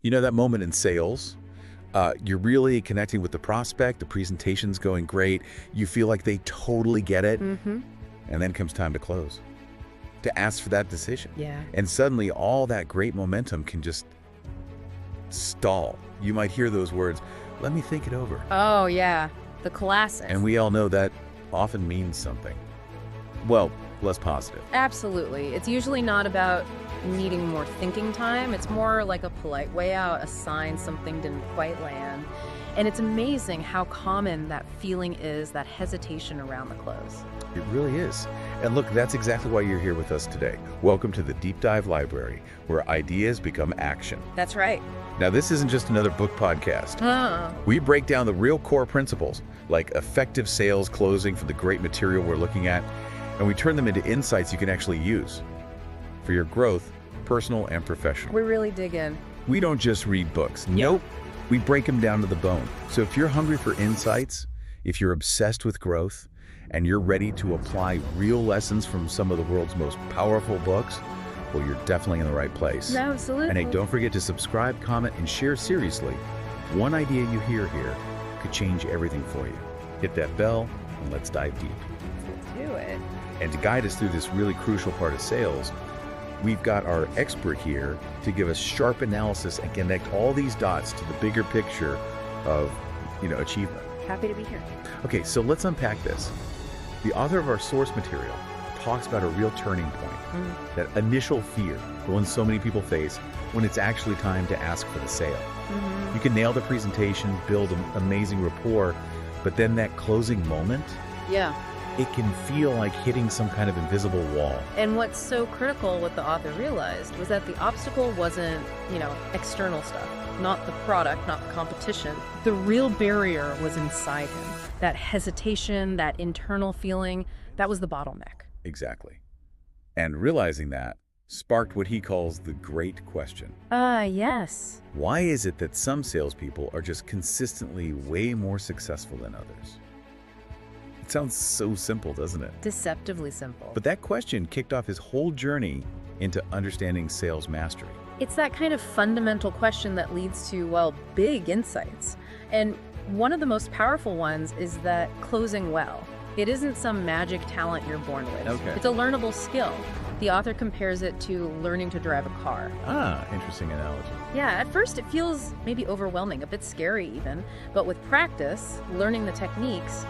You know that moment in sales? You're really connecting with the prospect, the presentation's going great, you feel like they totally get it, Mm-hmm. and then comes time to close, to ask for that decision. Yeah. And suddenly all that great momentum can just stall. You might hear those words, "Let me think it over." Oh, yeah. The classic. And we all know that often means something. Well, less positive. Absolutely. It's usually not about needing more thinking time. It's more like a polite way out, a sign something didn't quite land. And it's amazing how common that feeling is, that hesitation around the close. It really is. And look, that's exactly why you're here with us today. Welcome to the Deep Dive Library, where ideas become action. That's right. Now, this isn't just another book podcast. We break down the real core principles, like effective sales closing for the great material we're looking at, and we turn them into insights you can actually use for your growth, personal and professional. We really dig in. We don't just read books. Nope. We break them down to the bone. So if you're hungry for insights, if you're obsessed with growth, and you're ready to apply real lessons from some of the world's most powerful books, well, you're definitely in the right place. Absolutely. And hey, don't forget to subscribe, comment, and share seriously. One idea you hear here could change everything for you. Hit that bell, and let's dive deep. Let's do it. And to guide us through this really crucial part of sales, we've got our expert here to give us sharp analysis and connect all these dots to the bigger picture of, achievement. Happy to be here. Okay, so let's unpack this. The author of our source material talks about a real turning point, that initial fear, the one so many people face when it's actually time to ask for the sale. You can nail the presentation, build an amazing rapport, but then that closing moment, Yeah. it can feel like hitting some kind of invisible wall. And what's so critical, what the author realized, was that the obstacle wasn't, external stuff, not the product, not the competition. The real barrier was inside him. That hesitation, that internal feeling, that was the bottleneck. Exactly. And realizing that sparked what he calls the great question. Yes. Why is it that some salespeople are just consistently way more successful than others? It sounds so simple, doesn't it? Deceptively simple. But that question kicked off his whole journey into understanding sales mastery. It's that kind of fundamental question that leads to, big insights. And one of the most powerful ones is that closing well. It isn't some magic talent you're born with. Okay. It's a learnable skill. The author compares it to learning to drive a car. Interesting analogy. Yeah, at first it feels maybe overwhelming, a bit scary even, but with practice, learning the techniques,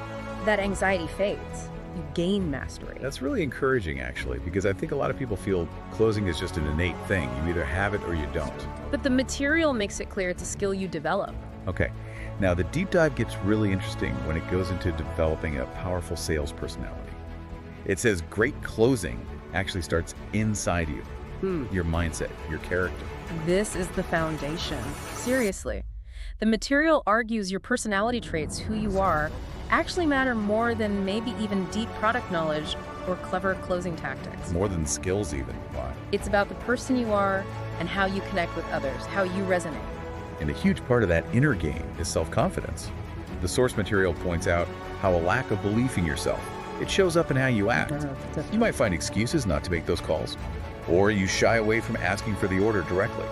that anxiety fades. You gain mastery. That's really encouraging, actually, because I think a lot of people feel closing is just an innate thing. You either have it or you don't. But the material makes it clear it's a skill you develop. Okay. Now, the deep dive gets really interesting when it goes into developing a powerful sales personality. It says great closing actually starts inside you, your mindset, your character. This is the foundation. Seriously. The material argues your personality traits, who you are, actually matter more than maybe even deep product knowledge or clever closing tactics. More than skills even. Why? It's about the person you are and how you connect with others, how you resonate. And a huge part of that inner game is self-confidence. The source material points out how a lack of belief in yourself, it shows up in how you act. You might find excuses not to make those calls, or you shy away from asking for the order directly.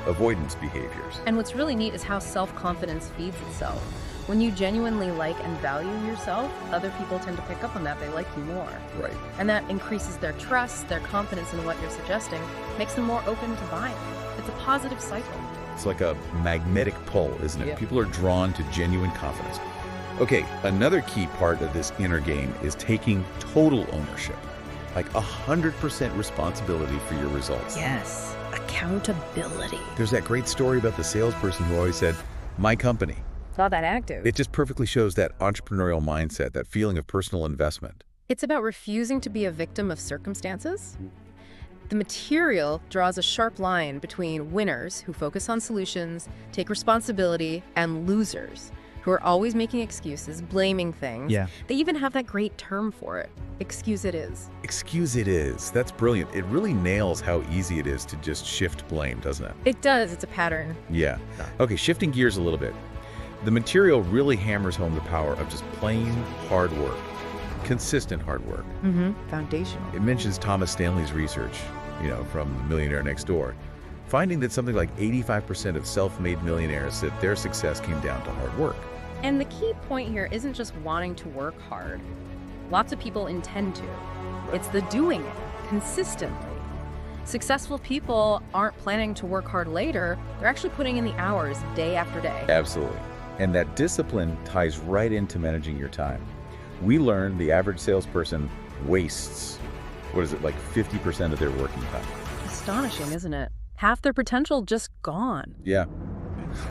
Avoidance behaviors. And what's really neat is how self-confidence feeds itself. When you genuinely like and value yourself, other people tend to pick up on that. They like you more. Right. And that increases their trust, their confidence in what you're suggesting, makes them more open to buying. It's a positive cycle. It's like a magnetic pull, isn't it? Yeah. People are drawn to genuine confidence. Okay, another key part of this inner game is taking total ownership, like 100% responsibility for your results. Yes, accountability. There's that great story about the salesperson who always said, "My company." Not that active. It just perfectly shows that entrepreneurial mindset, that feeling of personal investment. It's about refusing to be a victim of circumstances. The material draws a sharp line between winners who focus on solutions, take responsibility, and losers who are always making excuses, blaming things. Yeah. They even have that great term for it. Excuse it is. Excuse it is. That's brilliant. It really nails how easy it is to just shift blame, doesn't it? It does. It's a pattern. Yeah. Okay, shifting gears a little bit. The material really hammers home the power of just plain hard work, consistent hard work. Foundational. It mentions Thomas Stanley's research, from The Millionaire Next Door. finding that something like 85% of self-made millionaires said their success came down to hard work. And the key point here isn't just wanting to work hard. Lots of people intend to. It's the doing it consistently. Successful people aren't planning to work hard later. They're actually putting in the hours day after day. Absolutely. And that discipline ties right into managing your time. We learned the average salesperson wastes, like 50% of their working time. Astonishing, isn't it? Half their potential just gone. Yeah.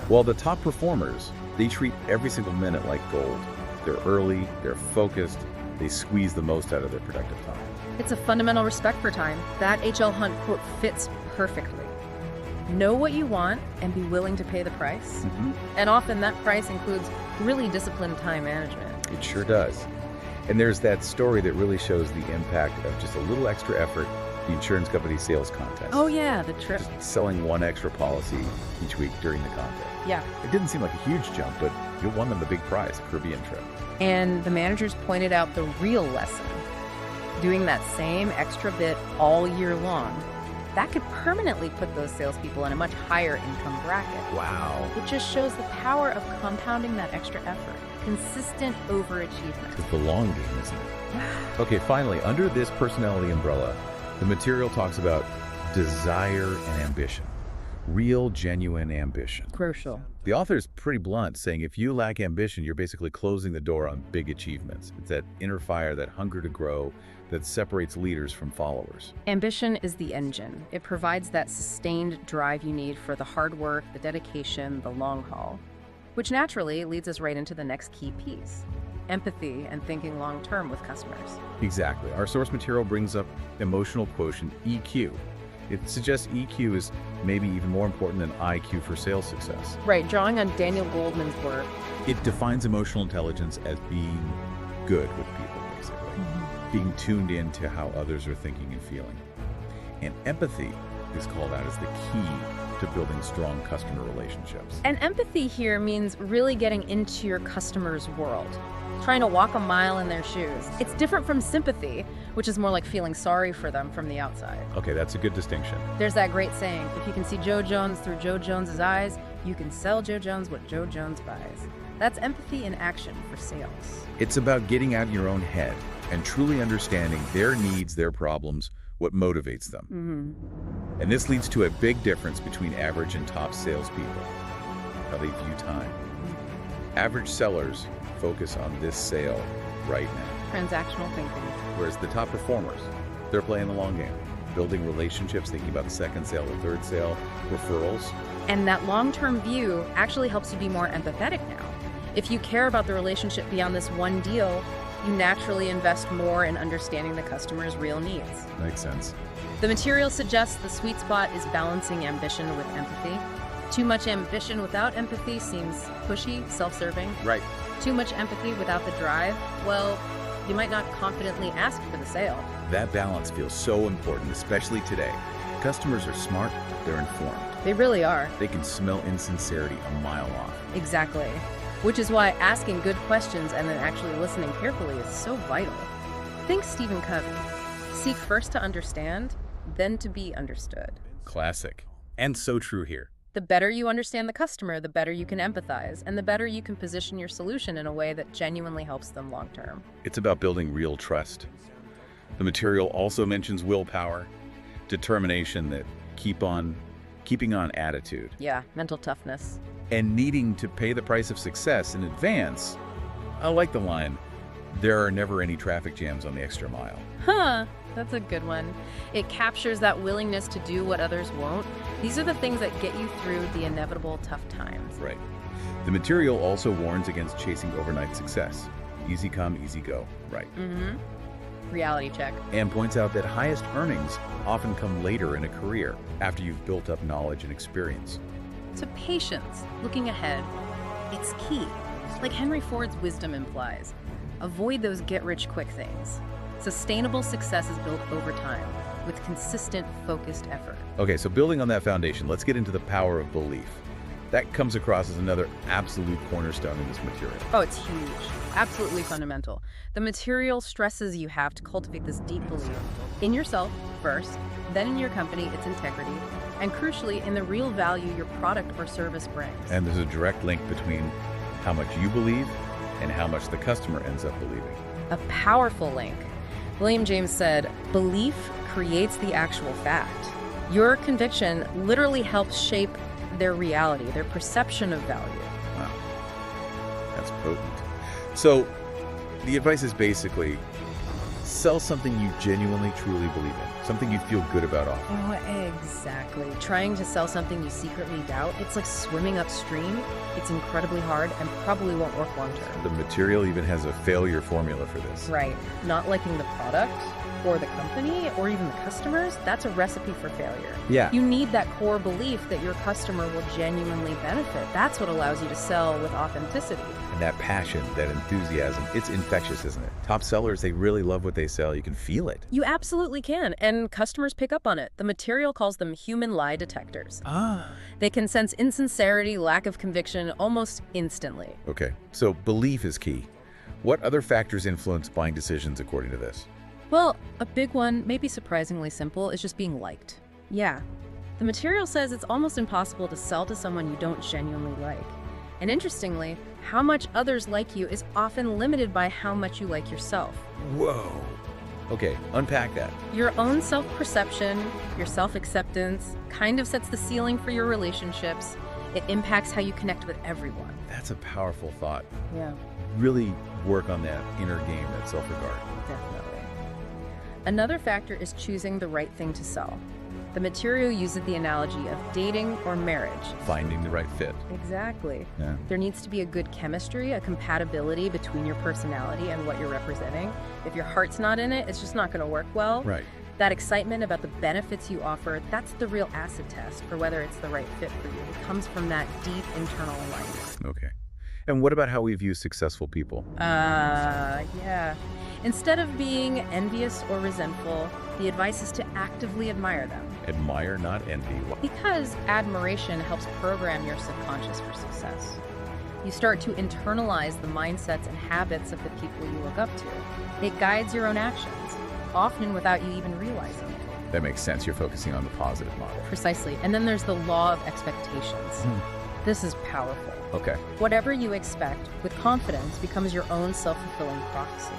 While the top performers, they treat every single minute like gold. They're early, they're focused, they squeeze the most out of their productive time. It's a fundamental respect for time. That H.L. Hunt quote fits perfectly. Know what you want and be willing to pay the price. And often that price includes really disciplined time management. It sure does. And there's that story that really shows the impact of just a little extra effort, the insurance company sales contest. Oh yeah, the trip. Just selling one extra policy each week during the contest. Yeah. It didn't seem like a huge jump, but you won them the big prize, a Caribbean trip. And the managers pointed out the real lesson. Doing that same extra bit all year long, that could permanently put those salespeople in a much higher income bracket. Wow. It just shows the power of compounding that extra effort. Consistent overachievement. It's the long game, isn't it? Okay, finally, under this personality umbrella, the material talks about desire and ambition. Real, genuine ambition. Crucial. The author is pretty blunt, saying if you lack ambition, you're basically closing the door on big achievements. It's that inner fire, that hunger to grow, that separates leaders from followers. Ambition is the engine. It provides that sustained drive you need for the hard work, the dedication, the long haul, which naturally leads us right into the next key piece: empathy and thinking long-term with customers. Exactly. Our source material brings up emotional quotient, EQ. It suggests EQ is maybe even more important than IQ for sales success. Right, drawing on Daniel Goldman's work. It defines emotional intelligence as being good with people, basically. Being tuned into how others are thinking and feeling. And empathy is called out as the key to building strong customer relationships. And empathy here means really getting into your customer's world, trying to walk a mile in their shoes. It's different from sympathy, which is more like feeling sorry for them from the outside. Okay, that's a good distinction. There's that great saying, if you can see Joe Jones through Joe Jones's eyes, you can sell Joe Jones what Joe Jones buys. That's empathy in action for sales. It's about getting out of your own head and truly understanding their needs, their problems, what motivates them. And this leads to a big difference between average and top salespeople, how they view time. Average sellers focus on this sale right now. Transactional thinking. Whereas the top performers, they're playing the long game, building relationships, thinking about the second sale, the third sale, referrals. And that long-term view actually helps you be more empathetic now. If you care about the relationship beyond this one deal, you naturally invest more in understanding the customer's real needs. Makes sense. The material suggests the sweet spot is balancing ambition with empathy. Too much ambition without empathy seems pushy, self-serving. Right. Too much empathy without the drive, well, you might not confidently ask for the sale. That balance feels so important, especially today. Customers are smart, they're informed. They really are. They can smell insincerity a mile off. Exactly. Which is why asking good questions and then actually listening carefully is so vital. Think Stephen Covey. Seek first to understand, then to be understood. Classic. And so true here. The better you understand the customer, the better you can empathize, and the better you can position your solution in a way that genuinely helps them long term. It's about building real trust. The material also mentions willpower, determination, that keeping on attitude. Yeah, mental toughness. And needing to pay the price of success in advance. I like the line, there are never any traffic jams on the extra mile. Huh, that's a good one. It captures that willingness to do what others won't. These are the things that get you through the inevitable tough times. Right. The material also warns against chasing overnight success. Easy come, easy go. Right. Reality check. And points out that highest earnings often come later in a career, after you've built up knowledge and experience. So patience, looking ahead, it's key. Like Henry Ford's wisdom implies, avoid those get-rich-quick things. Sustainable success is built over time, with consistent, focused effort. Okay, so building on that foundation, let's get into the power of belief. That comes across as another absolute cornerstone in this material. Oh, it's huge. Absolutely fundamental. The material stresses you have to cultivate this deep belief. In yourself first, then in your company, its integrity, and crucially, in the real value your product or service brings. And there's a direct link between how much you believe and how much the customer ends up believing. A powerful link. William James said, "Belief creates the actual fact." Your conviction literally helps shape their reality, their perception of value. Wow, that's potent. So the advice is basically sell something you genuinely, truly believe in, something you feel good about offering. Oh, exactly. Trying to sell something you secretly doubt, it's like swimming upstream. It's incredibly hard and probably won't work long term. The material even has a failure formula for this. Right. Not liking the product or the company or even the customers, that's a recipe for failure. Yeah. You need that core belief that your customer will genuinely benefit. That's what allows you to sell with authenticity. And that passion, that enthusiasm, it's infectious, isn't it? Top sellers, they really love what they sell. You can feel it. You absolutely can, and customers pick up on it. The material calls them human lie detectors. They can sense insincerity, lack of conviction almost instantly. Okay, so belief is key. What other factors influence buying decisions according to this? Well, a big one, maybe surprisingly simple, is just being liked. Yeah. The material says it's almost impossible to sell to someone you don't genuinely like. And interestingly, how much others like you is often limited by how much you like yourself. Whoa. Okay, unpack that. Your own self-perception, your self-acceptance, kind of sets the ceiling for your relationships. It impacts how you connect with everyone. That's a powerful thought. Yeah, Really work on that inner game, that self-regard. definitely. Another factor is choosing the right thing to sell. The material uses the analogy of dating or marriage. Finding the right fit. Exactly. Yeah. There needs to be a good chemistry, a compatibility between your personality and what you're representing. If your heart's not in it, it's just not going to work well. Right. That excitement about the benefits you offer, that's the real acid test for whether it's the right fit for you. It comes from that deep internal alignment. Okay. And what about how we view successful people? Yeah. Instead of being envious or resentful, the advice is to actively admire them. Admire, not envy. Because admiration helps program your subconscious for success. You start to internalize the mindsets and habits of the people you look up to. It guides your own actions, often without you even realizing it. That makes sense. You're focusing on the positive model. Precisely. And then there's the law of expectations. This is powerful. Okay. Whatever you expect with confidence becomes your own self-fulfilling prophecy.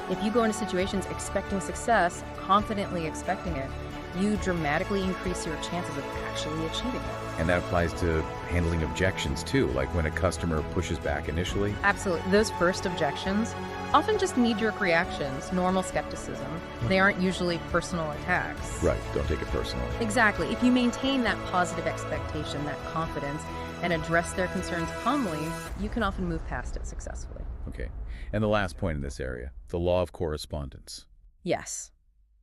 If you go into situations expecting success, confidently expecting it, you dramatically increase your chances of actually achieving it. And that applies to handling objections too, like when a customer pushes back initially. Absolutely. Those first objections often just knee-jerk reactions, normal skepticism. They aren't usually personal attacks. Right. Don't take it personally. Exactly. If you maintain that positive expectation, that confidence, and address their concerns calmly, you can often move past it successfully. Okay. And the last point in this area, the law of correspondence. Yes.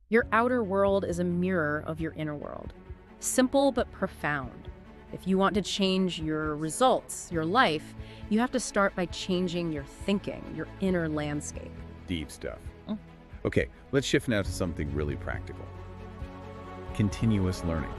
Your outer world is a mirror of your inner world. Simple but profound. If you want to change your results, your life, you have to start by changing your thinking, your inner landscape. Deep stuff. Okay, let's shift now to something really practical. Continuous learning.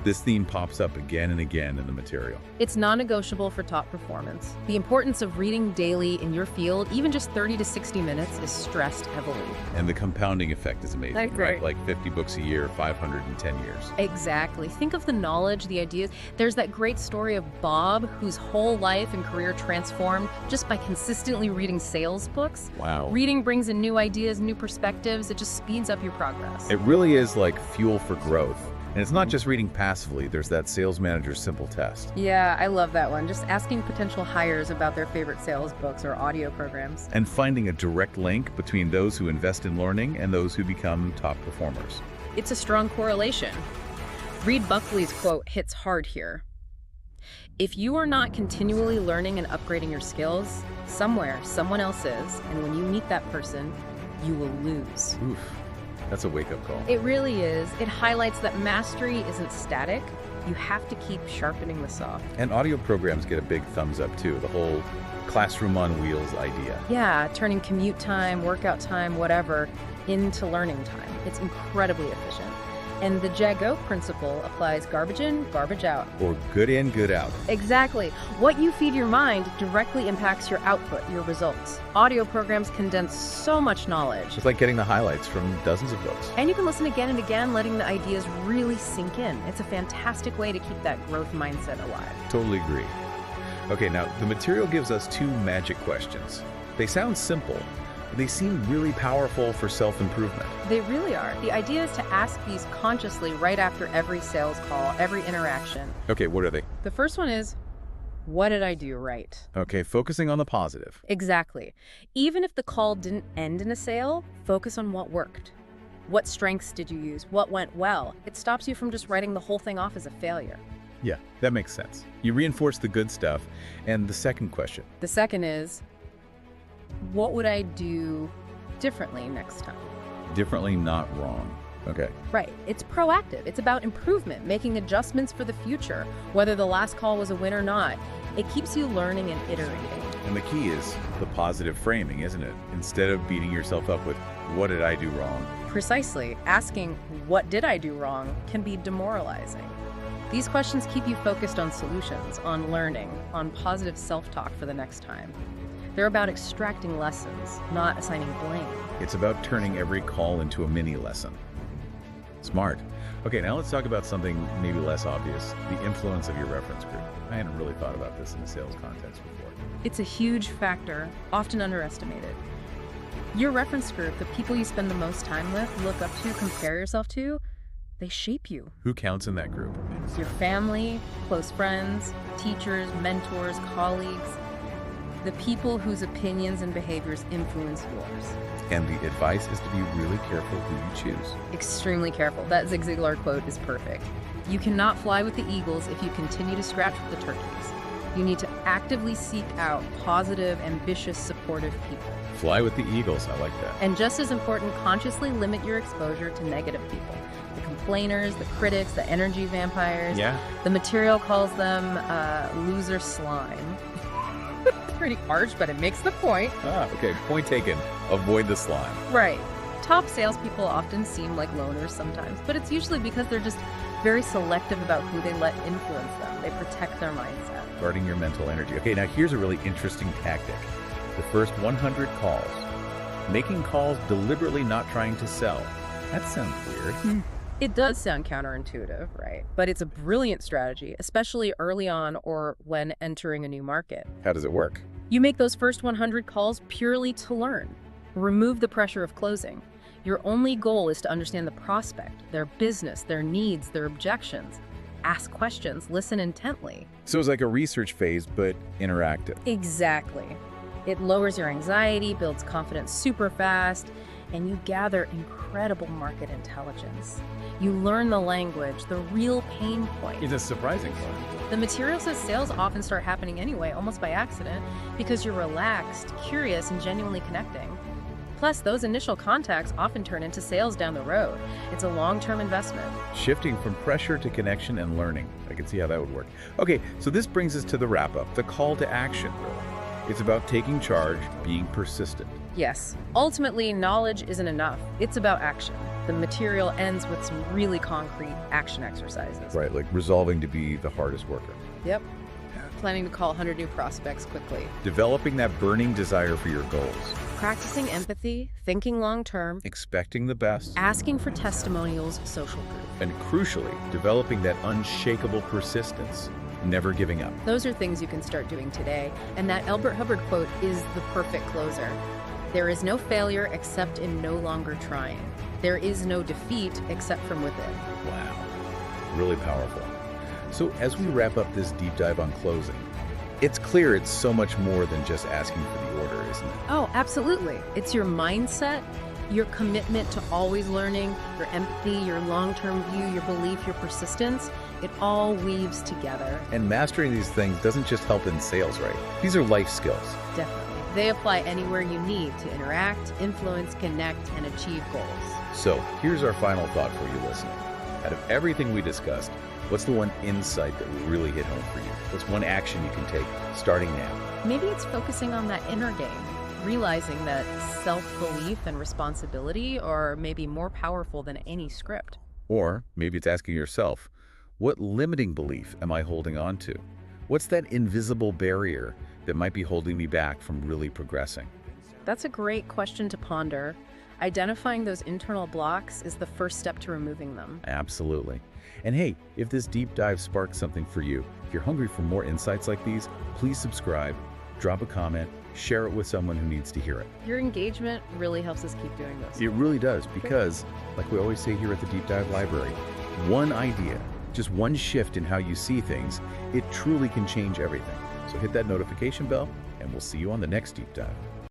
This theme pops up again and again in the material. It's non-negotiable for top performance. The importance of reading daily in your field, even just 30 to 60 minutes, is stressed heavily. And the compounding effect is amazing, That's right? right. Like 50 books a year, 510 years. Exactly. Think of the knowledge, the ideas. There's that great story of Bob, whose whole life and career transformed just by consistently reading sales books. Wow. Reading brings in new ideas, new perspectives. It just speeds up your progress. It really is like fuel for growth. And it's not just reading passively. There's that sales manager's simple test. Yeah, I love that one. Just asking potential hires about their favorite sales books or audio programs. And finding a direct link between those who invest in learning and those who become top performers. It's a strong correlation. Reed Buckley's quote hits hard here. If you are not continually learning and upgrading your skills, somewhere, someone else is, and when you meet that person, you will lose. Oof, that's a wake-up call. It really is. It highlights that mastery isn't static. You have to keep sharpening the saw. And audio programs get a big thumbs up too, the whole classroom on wheels idea. Yeah, turning commute time, workout time, whatever, into learning time. It's incredibly efficient. And the Jago principle applies garbage in, garbage out. Or good in, good out. Exactly. What you feed your mind directly impacts your output, your results. Audio programs condense so much knowledge. It's like getting the highlights from dozens of books. And you can listen again and again, letting the ideas really sink in. It's a fantastic way to keep that growth mindset alive. Totally agree. Okay, now the material gives us 2 magic questions. They sound simple, but they seem really powerful for self-improvement. They really are. The idea is to ask these consciously right after every sales call, every interaction. Okay, what are they? The first one is, what did I do right? Okay, focusing on the positive. Exactly. Even if the call didn't end in a sale, focus on what worked. What strengths did you use? What went well? It stops you from just writing the whole thing off as a failure. Yeah, that makes sense. You reinforce the good stuff. And the second question? The second is, what would I do differently next time? Differently, not wrong. Okay. Right. It's proactive. It's about improvement, making adjustments for the future, whether the last call was a win or not. It keeps you learning and iterating. And the key is the positive framing, isn't it? Instead of beating yourself up with, what did I do wrong? Precisely. Asking, what did I do wrong, can be demoralizing. These questions keep you focused on solutions, on learning, on positive self-talk for the next time. They're about extracting lessons, not assigning blame. It's about turning every call into a mini lesson. Smart. Okay, now let's talk about something maybe less obvious, the influence of your reference group. I hadn't really thought about this in a sales context before. It's a huge factor, often underestimated. Your reference group, the people you spend the most time with, look up to, compare yourself to, they shape you. Who counts in that group? Your family, close friends, teachers, mentors, colleagues, the people whose opinions and behaviors influence yours. And the advice is to be really careful who you choose. Extremely careful. That Zig Ziglar quote is perfect. You cannot fly with the eagles if you continue to scratch with the turkeys. You need to actively seek out positive, ambitious, supportive people. Fly with the eagles, I like that. And just as important, consciously limit your exposure to negative people. The complainers, the critics, the energy vampires. Yeah. The material calls them loser slime. Pretty harsh, but it makes the point. Okay, point taken. Avoid the slime. Right. Top salespeople often seem like loners sometimes, but it's usually because they're just very selective about who they let influence them. They protect their mindset. Guarding your mental energy. Okay, now here's a really interesting tactic. The first 100 calls. Making calls deliberately not trying to sell. That sounds weird. It does sound counterintuitive, right? But it's a brilliant strategy, especially early on or when entering a new market. How does it work? You make those first 100 calls purely to learn. Remove the pressure of closing. Your only goal is to understand the prospect, their business, their needs, their objections. Ask questions, listen intently. So it's like a research phase, but interactive. Exactly. It lowers your anxiety, builds confidence super fast, and you gather incredible market intelligence. You learn the language, the real pain point. It's a surprising one. The material says sales often start happening anyway, almost by accident, because you're relaxed, curious, and genuinely connecting. Plus, those initial contacts often turn into sales down the road. It's a long-term investment. Shifting from pressure to connection and learning. I can see how that would work. Okay, so this brings us to the wrap-up, the call to action. It's about taking charge, being persistent. Yes. Ultimately, knowledge isn't enough. It's about action. The material ends with some really concrete action exercises. Right, like resolving to be the hardest worker. Yep. Planning to call 100 new prospects quickly. Developing that burning desire for your goals. Practicing empathy, thinking long-term. Expecting the best. Asking for testimonials, social proof. And crucially, developing that unshakable persistence. Never giving up. Those are things you can start doing today. And that Albert Hubbard quote is the perfect closer. There is no failure except in no longer trying. There is no defeat except from within. Wow. Really powerful. So as we wrap up this deep dive on closing, it's clear it's so much more than just asking for the order, isn't it? Oh, absolutely. It's your mindset, your commitment to always learning, your empathy, your long-term view, your belief, your persistence. It all weaves together. And mastering these things doesn't just help in sales, right? These are life skills. Definitely. They apply anywhere you need to interact, influence, connect, and achieve goals. So here's our final thought for you listening. Out of everything we discussed, what's the one insight that really hit home for you? What's one action you can take starting now? Maybe it's focusing on that inner game, realizing that self-belief and responsibility are maybe more powerful than any script. Or maybe it's asking yourself, what limiting belief am I holding on to? What's that invisible barrier that might be holding me back from really progressing? That's a great question to ponder. Identifying those internal blocks is the first step to removing them. Absolutely. And hey, if this deep dive sparks something for you, if you're hungry for more insights like these, please subscribe, drop a comment, share it with someone who needs to hear it. Your engagement really helps us keep doing this. It really does, because, like we always say here at the Deep Dive Library, one idea, just one shift in how you see things, it truly can change everything. So hit that notification bell, and we'll see you on the next Deep Dive.